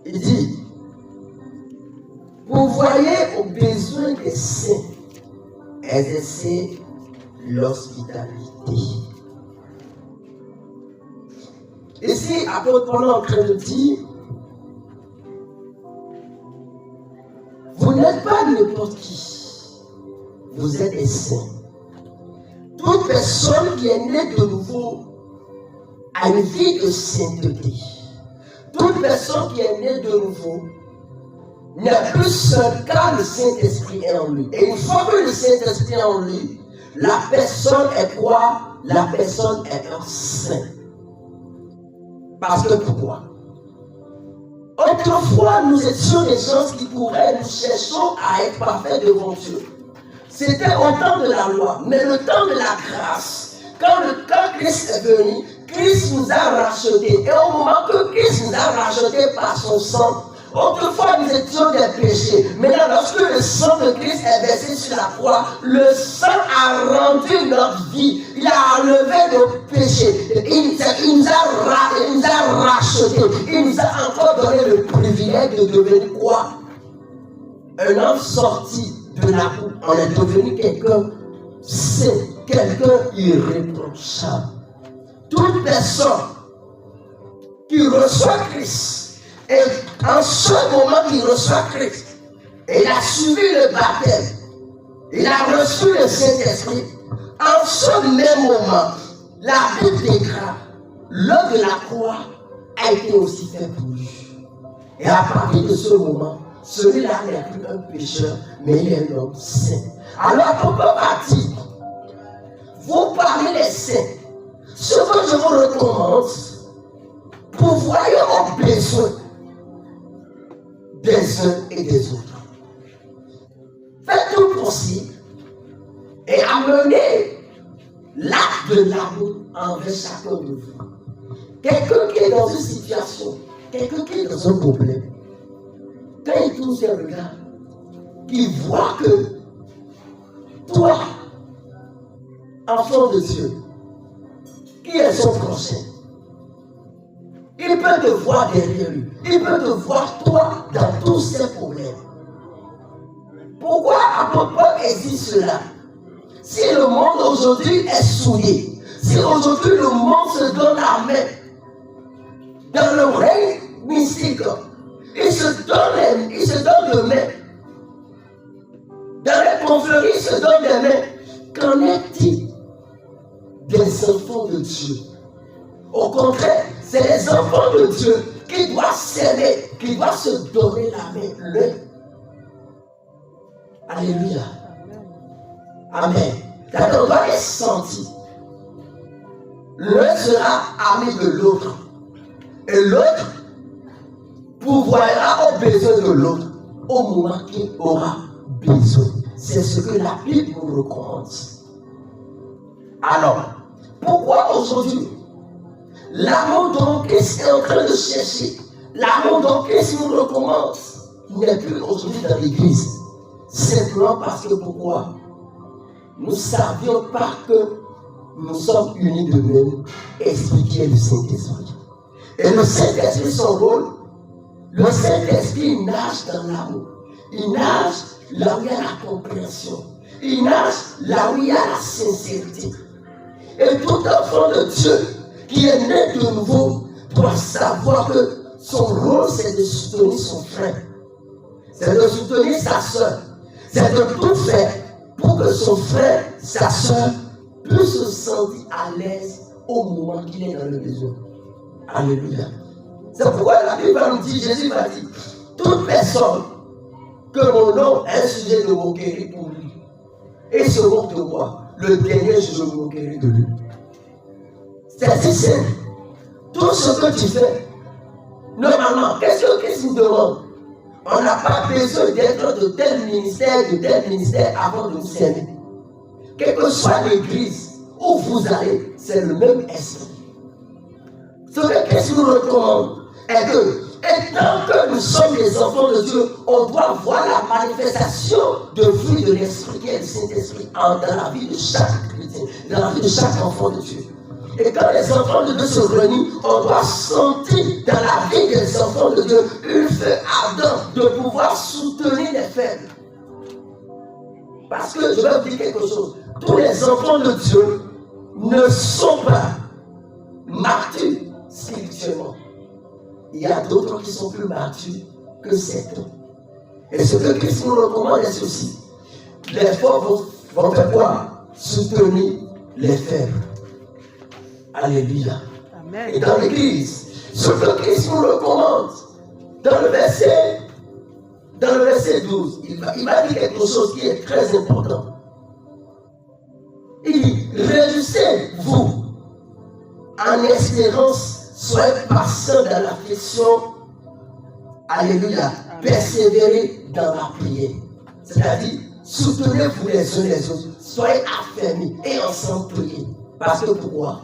Il dit, pourvoyez aux besoins des saints, exercez l'hospitalité. Ici, apôtre Paul est en train de dire, vous n'êtes pas n'importe qui, vous êtes des saints. Toute personne qui est née de nouveau a une vie de sainteté. Toute personne qui est née de nouveau n'a plus seul car le Saint-Esprit est en lui. Et une fois que le Saint-Esprit est en lui, la personne est quoi? La personne est un saint. Parce que pourquoi? Autrefois, nous étions des gens qui couraient, nous cherchons à être parfaits devant Dieu. C'était au temps de la loi, mais le temps de la grâce, quand Christ est venu, Christ nous a rachetés. Et au moment que Christ nous a rachetés par son sang, autrefois nous étions des péchés. Maintenant, lorsque le sang de Christ est versé sur la croix, le sang a rendu notre vie. Il a enlevé nos péchés. Il nous a rachetés. Il nous a encore donné le privilège de devenir quoi? Un homme sorti de la boue. On est devenu quelqu'un saint, quelqu'un irréprochable. Toute personne qui reçoit Christ, et en ce moment qu'il reçoit Christ, il a suivi le baptême, il a reçu le Saint-Esprit, en ce même moment, la Bible déclare, l'œuvre de la croix a été aussi faite pour lui. Et à partir de ce moment, celui-là n'est plus un pécheur, mais il est un homme saint. Alors, on peut partir. Vous parlez des saints. Ce que je vous recommande, pourvoyez aux besoins des uns et des autres. Faites tout possible et amenez l'acte de l'amour envers chacun de vous. Quelqu'un qui est dans une situation, quelqu'un qui est dans un problème, quand il tourne ses regards, il voit que toi, enfant de Dieu, qui est son prochain, il peut te voir derrière lui, il peut te voir toi dans tous ses problèmes. Pourquoi apôtre Paul existe cela? Si le monde aujourd'hui est souillé, si aujourd'hui le monde se donne la main dans le règne mystique, il se donne de main. Dans les conflits, il se donne des mains. Qu'en est-il des enfants de Dieu? Au contraire, c'est les enfants de Dieu qui doivent s'aimer, qui doivent se donner la main l'un. Alléluia. Amen. On doit les sentir. L'un sera ami de l'autre. Et l'autre pourvoira aux besoins de l'autre au moment qu'il aura besoin. C'est ce que la Bible nous recommande. Alors, pourquoi aujourd'hui l'amour dont Christ est en train de chercher, l'amour dont Christ nous recommande, n'est plus aujourd'hui dans l'église? Simplement parce que pourquoi? Nous ne savions pas que nous sommes unis de même esprit qui est le Saint-Esprit. Et le Saint-Esprit, son rôle, le Saint-Esprit nage dans l'amour. Il nage là où il y a la compréhension. Il nage là où il y a la sincérité. Et tout enfant de Dieu qui est né de nouveau doit savoir que son rôle, c'est de soutenir son frère. C'est de soutenir sa soeur. C'est de tout faire pour que son frère, sa soeur, puisse se sentir à l'aise au moment qu'il est dans le besoin. Alléluia. C'est pourquoi la Bible nous dit, Jésus va dire, toute personne que mon nom est un sujet de moquerie pour lui, et se moque de moi, le dernier je me moquerai de lui. C'est si simple. Tout ce que tu fais, normalement, qu'est-ce que Christ nous demande? On n'a pas besoin d'être de tel ministère avant de nous servir. Quelle que soit l'église où vous allez, c'est le même esprit. Ce que Christ nous recommande est que, étant que nous sommes les enfants de Dieu, on doit voir la manifestation de fruit de l'esprit qui est le Saint-Esprit dans la vie de chaque chrétien, dans la vie de chaque enfant de Dieu. Et quand les enfants de Dieu se réunissent, on doit sentir dans la vie des enfants enfants de Dieu une feu ardente de pouvoir soutenir les faibles. Parce que je vais vous dire quelque chose. Tous les enfants de Dieu ne sont pas matures spirituellement. Il y a d'autres qui sont plus matures que certains. Et ce que Christ nous recommande est ceci. Les forts vont faire quoi? Soutenir les faibles. Alléluia. Amen. Et dans l'église, ce que Christ nous recommande, dans le verset 12, il va dire quelque chose qui est très important. Il dit, réjouissez-vous en espérance, soyez patients dans l'affliction. Alléluia. Persévérez dans la prière. C'est-à-dire, soutenez-vous les uns les autres. Soyez affermis et ensemble priez. Parce que pourquoi?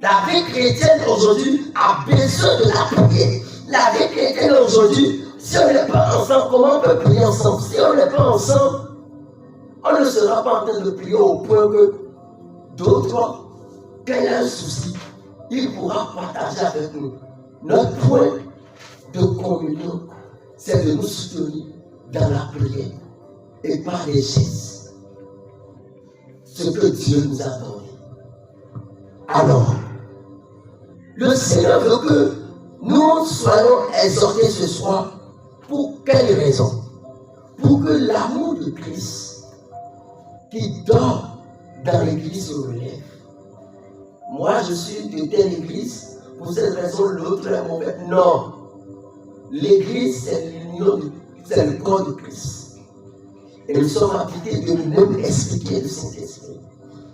La vie chrétienne aujourd'hui a besoin de la prière. La vie chrétienne aujourd'hui, si on n'est pas ensemble, comment on peut prier ensemble? Si on n'est pas ensemble, on ne sera pas en train de prier au point que d'autres, quand il y a un souci, il pourra partager avec nous. Notre point de communion, c'est de nous soutenir dans la prière et par les gestes. Ce que Dieu nous a donné. Alors, le Seigneur veut que nous soyons exhortés ce soir. Pour quelle raison? Pour que l'amour de Christ qui dort dans l'église se relève. Moi, je suis de telle église, pour cette raison, l'autre est mauvais. Non. L'église, c'est l'union, c'est le corps de Christ. Et nous sommes appliqués de nous-mêmes expliquer le Saint-Esprit.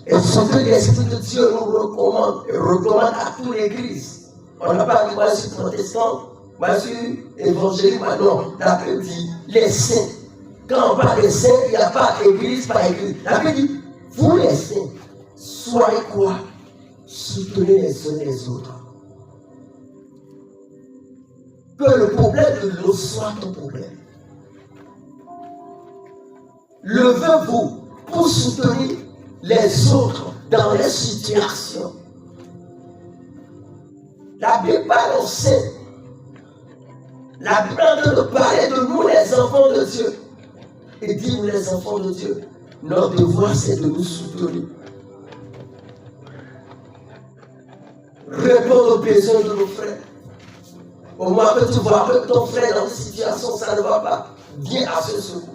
Et ce que l'Esprit de Dieu nous recommande, et recommande à toute l'église. On n'a pas dit, moi je suis protestant, moi je suis évangélique, moi non. La Bible dit, les saints. Quand on parle des saints, il n'y a pas église par église. La Bible dit, vous les saints, soyez quoi? Soutenez les uns les autres. Que le problème de l'autre soit ton problème. Levez-vous pour soutenir les autres dans les situations. La Bible parle aux saints. La Bible parle de parler de nous, les enfants de Dieu. Et dit, nous, les enfants de Dieu, notre devoir, c'est de nous soutenir. Répondre aux besoins de nos frères. Au moins que tu vois que ton frère dans une situation, ça ne va pas. Viens à ce secours.